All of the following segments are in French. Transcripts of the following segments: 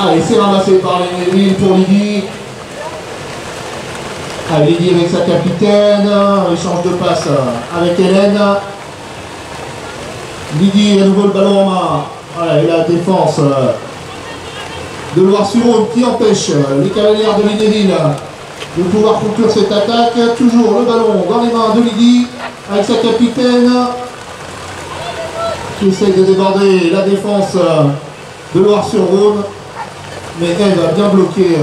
Allez, c'est ramassé par les Neville pour Lydie. Allez, Lydie avec sa capitaine. Échange de passe avec Hélène. Lydie, à nouveau le ballon en main. Voilà, et la défense de Loire-sur-Rhône qui empêche les cavalières de Lunéville de pouvoir conclure cette attaque. Toujours le ballon dans les mains de Lydie avec sa capitaine qui essaye de déborder la défense de Loire-sur-Rhône. Mais elle va bien bloquer.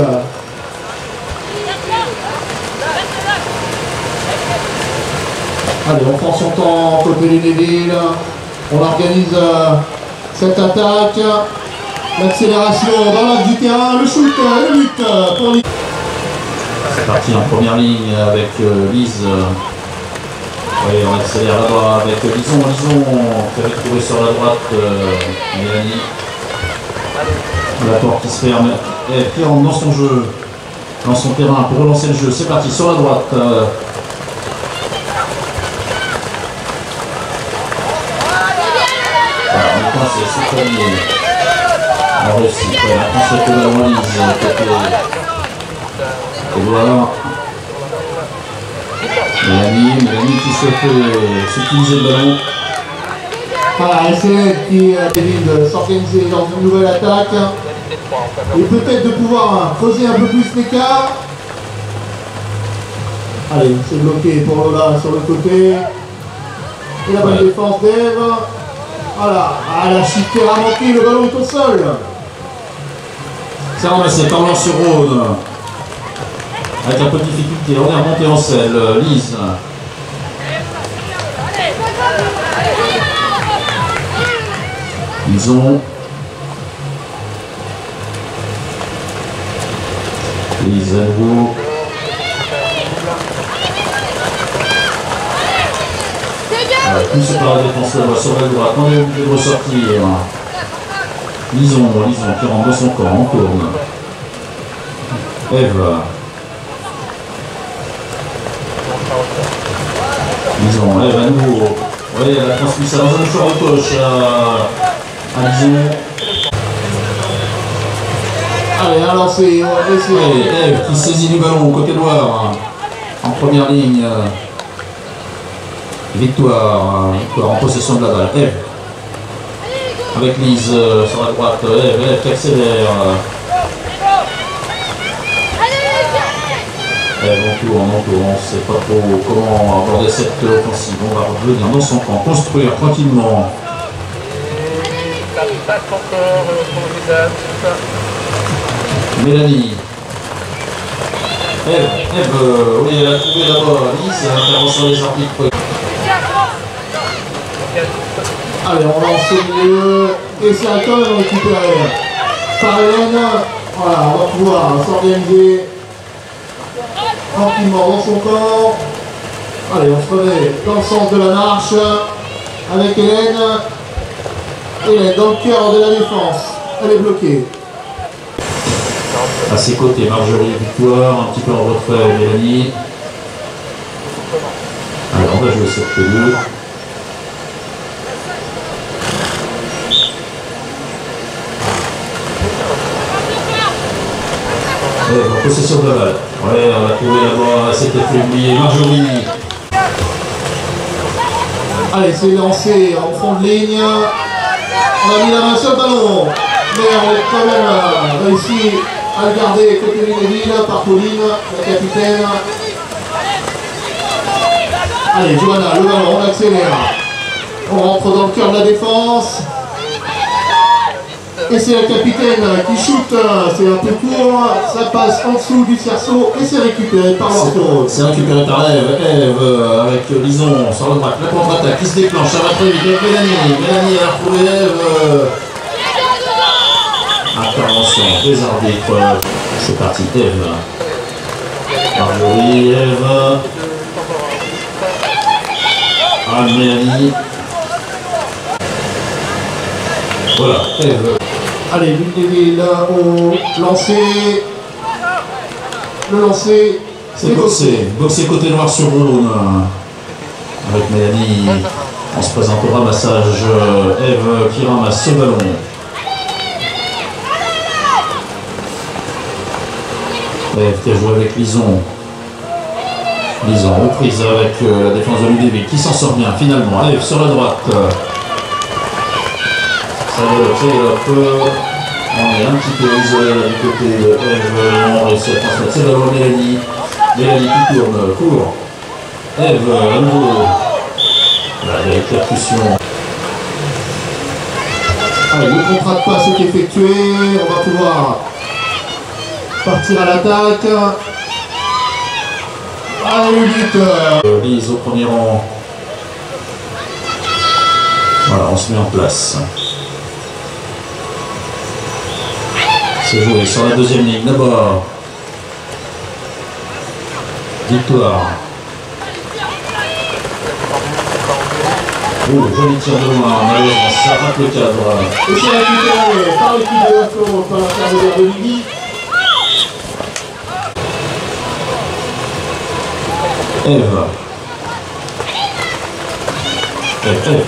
Allez, on prend son temps côté Lunéville. On organise cette attaque. L'accélération dans l'axe du terrain. Le shoot, le but pour Lydie. C'est parti en première ligne avec Lise. Oui, on accélère là-bas avec Lison. Lison qui avait trouvé sur la droite Mélanie. La porte qui se ferme et qui rentre dans son jeu, dans son terrain pour relancer le jeu. C'est parti sur la droite. Voilà, maintenant c'est Sophie. On réussit. Maintenant c'est que la Lise. Et voilà. Mélanie qui se fait utiliser le ballon. Voilà, c'est qui décide de s'organiser dans une nouvelle attaque. Et peut-être de pouvoir creuser un peu plus l'écart. Allez, c'est bloqué pour Lola sur le côté. Et la bonne défense d'Ève. Voilà, la chute a manqué, le ballon est au sol. C'est ramassé par Loire-sur-Rhône. Avec un peu de difficulté, on est remonté en selle. Lise. Lison. Lise à nouveau. Poussé par la défense là-bas sur la droite. On est obligé de ressortir. Lison qui rentre dans son camp. On tourne. Eve. Lison, Eve à nouveau. Oui, elle a transmis ça dans un mouchoir de poche à Lison. Allez, un lancé, on va essayer. Eve qui saisit du ballon côté Loire. En première ligne. Victoire en possession de la balle. Eve. Avec Lise sur la droite. Eve qui accélère. On tourne, on ne sait pas trop comment aborder cette offensive. On va revenir dans son camp, construire tranquillement. Mélanie. Eve, oui, elle a trouvé là-bas Lise, intervention des arbitres. Allez, on lance au milieu. Et c'est à quand même récupéré par Hélène. Voilà, on va pouvoir s'organiser tranquillement dans son camp. Allez, on se remet dans le sens de la marche avec Hélène. Hélène dans le cœur de la défense. Elle est bloquée. À ses côtés, Marjorie Victoire, un petit peu en retrait, Mélanie. Alors on va jouer cette deux. En possession de la balle. Ouais, on a trouvé là-bas, c'était fait oublier Marjorie. Allez, c'est lancé en fond de ligne. On a mis la main sur le ballon. Mais on a quand même réussi à le garder côté Lunéville par Pauline, la capitaine. Allez, Johanna, le ballon, on accélère. On rentre dans le cœur de la défense. Et c'est la capitaine qui shoot, c'est un peu court, ça passe en dessous du cerceau et c'est récupéré par Loire-sur-Rhône. C'est récupéré par Eve avec Lison sur la droite, la contre-attaque qui se déclenche, ça va très vite avec Mélanie. Mélanie a retrouvé Eve. Intervention des arbitres. C'est parti, Eve. Marjorie, Eve. Mélanie. Voilà, Eve. Allez, Lunéville au lancer. Le lancer. C'est boxé côté Loire-sur-Rhône. Avec Mélanie. On se présente au ramassage. Eve qui ramasse ce ballon. Eve qui a joué avec Lison. Lison reprise avec la défense de Ludovic qui s'en sort bien finalement. Eve sur la droite. Ça on est un petit peu isolé du côté de Eve. On réussit à transmettre. C'est d'abord Mélanie. Mélanie qui tourne court. Eve à nouveau. La percussion. Allez, le contrat de passe est effectué. On va pouvoir partir à l'attaque. Allez, le but. Lise au premier rang. Voilà, on se met en place. C'est joué sur la deuxième ligne d'abord. Victoire. Oh, joli tir de loin, malheureusement, ça rate le cadre. Et c'est récupéré par l'équipe de Laflo, par l'intermédiaire de Lydie. Eve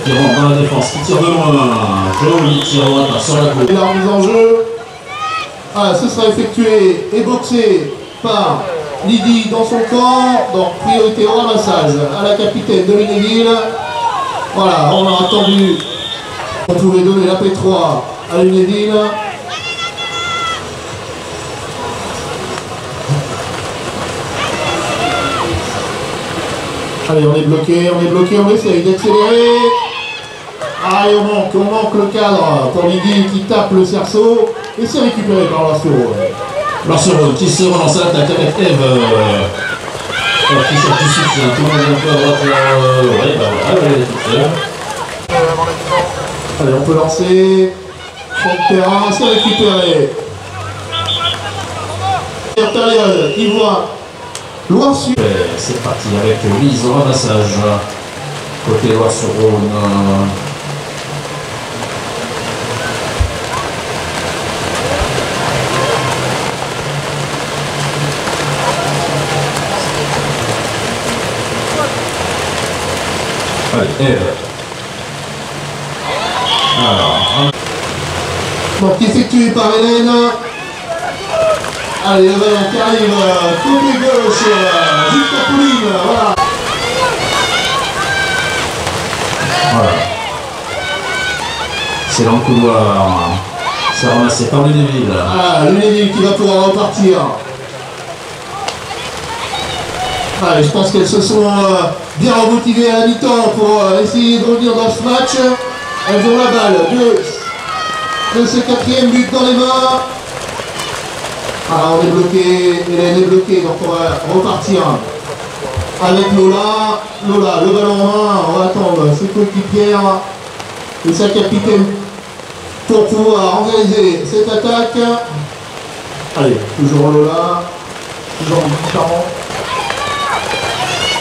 qui rentre dans la défense, qui tire de loin. Joli tir loin sur la gauche. Et la remise en jeu. Ah, ce sera effectué et boxé par Lydie dans son camp. Donc priorité au ramassage à la capitaine de Lunéville. Voilà, on a attendu. On pouvait donner la P3 à Lunéville. Allez, on est bloqué, on essaye d'accélérer. Ah, et on manque le cadre pour Lydie qui tape le cerceau. Et c'est récupéré par Larsuro. Larsuro qui se relance à l'attaque avec Eve. Qui sort du soutien, tout le monde est un peu à droite. Ouais, bah voilà, elle est toute seule. Allez, on peut lancer. Sur le terrain, c'est récupéré. Période, il voit Loire-sur. C'est parti avec Lise au ramassage. Côté Loire-sur-Rhône. Allez, Eve. Alors. Donc effectué par Hélène. Allez, le ballon qui arrive côté gauche jusqu'à Pauline. Voilà. Voilà. C'est dans le couloir. C'est ramassé par Lunéville. Ah, Lunéville qui va pouvoir repartir. Allez, je pense qu'elles se sont bien remotivées à la mi-temps pour essayer de revenir dans ce match. Elles ont la balle de ce quatrième but dans les mains. Ah, on est bloqué, Hélène est bloquée, donc on va repartir avec Lola. Lola, le ballon en main, on va attendre ses coéquipières et sa capitaine pour pouvoir organiser cette attaque. Allez, toujours Lola, toujours différent.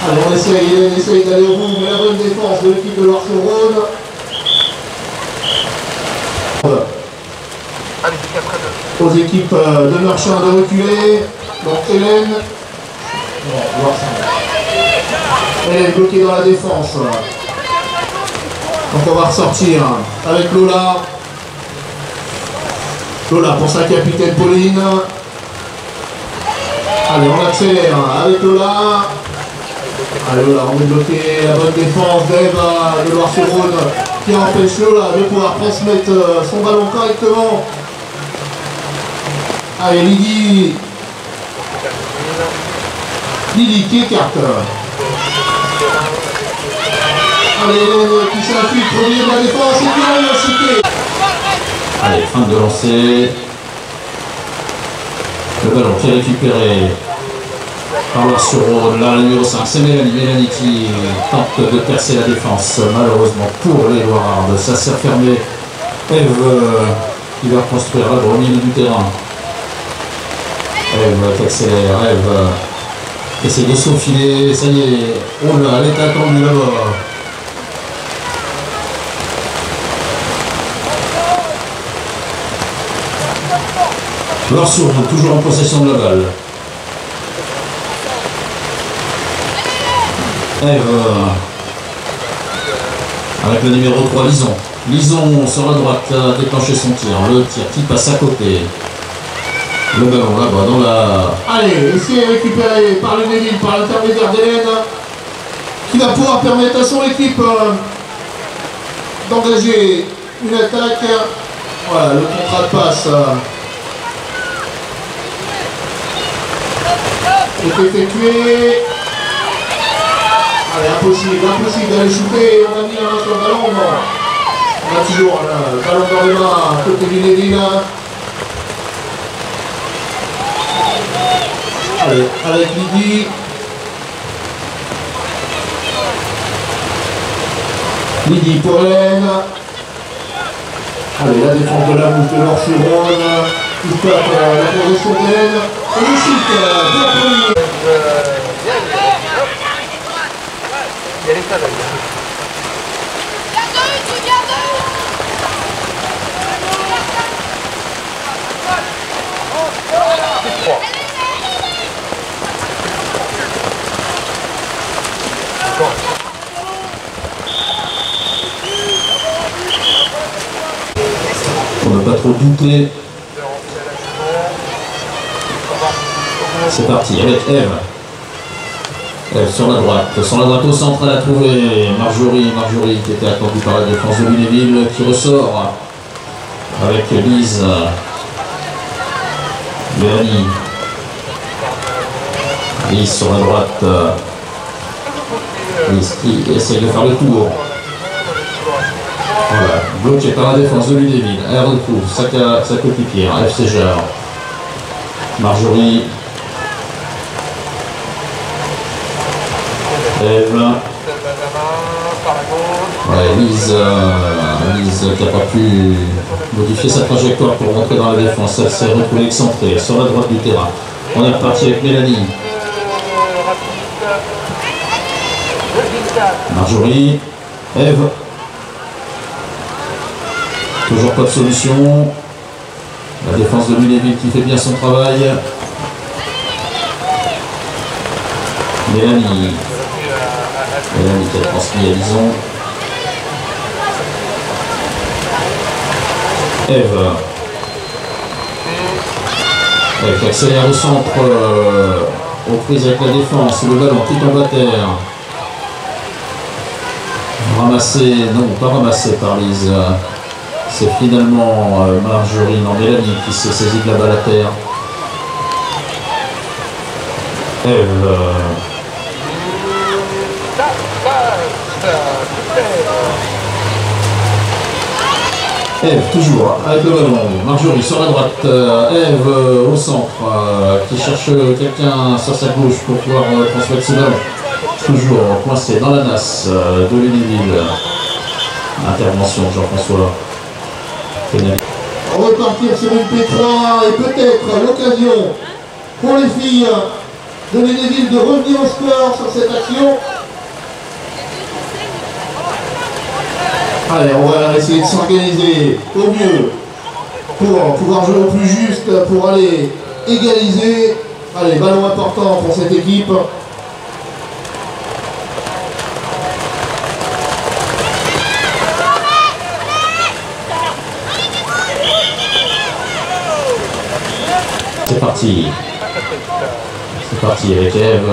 Allez, on essaye d'aller au bout, mais la bonne défense de l'équipe de Loire-sur-Rhône. Aux équipes de Marchand de reculer. Donc Hélène. Elle est bloquée dans la défense. Donc on va ressortir avec Lola. Lola pour sa capitaine Pauline. Allez, on accélère avec Lola. Allez, Lola, on est bloqué. La bonne défense d'Eve de Loire-sur-Rhône qui empêche Lola de pouvoir transmettre son ballon correctement. Allez, Lydie qui écarte. Allez, Hélène qui s'infiltre au milieu de la défense et bien cité. Allez, fin de lancer. Le ballon qui est récupéré par Loire-sur-Rhône. Là, le numéro 5, c'est Mélanie. Mélanie qui tente de percer la défense. Malheureusement pour les Loirardes, ça s'est fermé. Eve qui va construire là au milieu du terrain. Eve qui accélère, Eve essaie de s'enfiler, ça y est, oh là, elle est attendue là-bas. Loire-sur-Rhône, toujours en possession de la balle. Eve avec le numéro 3, Lison. Lison sur la droite a déclenché son tir, le tir qui passe à côté. Le ballon là-bas dans la... Allez, essayé récupéré par le Neville, par l'intermédiaire d'Hélène, qui va pouvoir permettre à son équipe d'engager une attaque. Voilà, le contrat de passe est effectué. Allez, impossible d'aller shooter. On a mis la main sur le ballon. Non. On a toujours le ballon dans les mains côté du Neville. Allez, avec Lydie. Lydie pour Hélène. Allez, la défense de la mouche de l'Orchiron. Qui tape la progression d'Hélène. Et le shoot pour le premier. On n'a pas trop douté. C'est parti avec Eve. Eve sur la droite au centre, elle a trouvé Marjorie qui était attendue par la défense de Lunéville, qui ressort avec Lise, Mélanie. Lise sur la droite. Lise qui essaye de faire le tour. Voilà, bloqué par la défense de Lunéville. Elle retrouve sa coéquipière, FC Jar. Marjorie. Eve. Ouais, Lise qui n'a pas pu modifier sa trajectoire pour rentrer dans la défense. Elle s'est retrouvée excentrée sur la droite du terrain. On est reparti avec Mélanie. Marjorie. Eve. Toujours pas de solution. La défense de Lunéville qui fait bien son travail. Mélanie qui a transmis à Lison. Eve qui accélère au centre, aux prises avec la défense, le ballon qui tombe à terre. Ramassé, non pas ramassé par Lise. C'est finalement Marjorie, non Mélanie qui se saisit de la balle à terre. Eve toujours avec le ballon. Marjorie sur la droite. Eve au centre qui cherche quelqu'un sur sa gauche pour pouvoir transmettre ce ballon. Toujours coincé dans la nasse de Lunéville. Intervention de Jean-François. On va repartir sur une P3 et peut-être l'occasion pour les filles de Lunéville de revenir au score sur cette action. Allez, on va essayer de s'organiser au mieux pour pouvoir jouer au plus juste, pour aller égaliser. Allez, ballon important pour cette équipe. C'est parti. C'est parti avec Eve.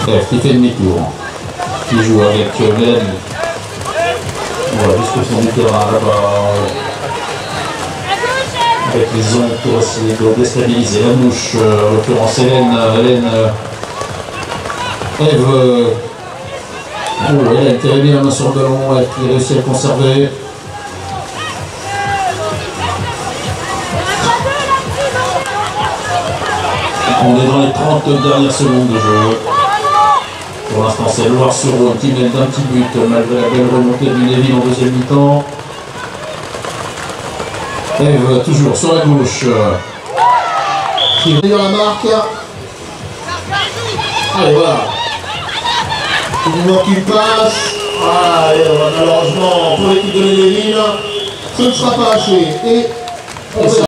Eve qui fait demi-tour. Qui joue avec Mélanie. Voilà, discussion du terrain là-bas. Avec les ondes pour essayer de déstabiliser la mouche. En l'occurrence Hélène. Eve. Hélène qui avait mis la main sur le ballon, elle qui réussit à le conserver. On est dans les 30 dernières secondes de jeu. Pour l'instant, c'est Loire-sur-Rhône qui mène d'un petit but malgré la belle remontée du Lunéville en deuxième mi-temps. Eve toujours sur la gauche. Qui est dans la marque. Allez, voilà. Il manque une passe. Ah, et malheureusement, pour l'équipe de Lunéville, ce ne sera pas assez. Et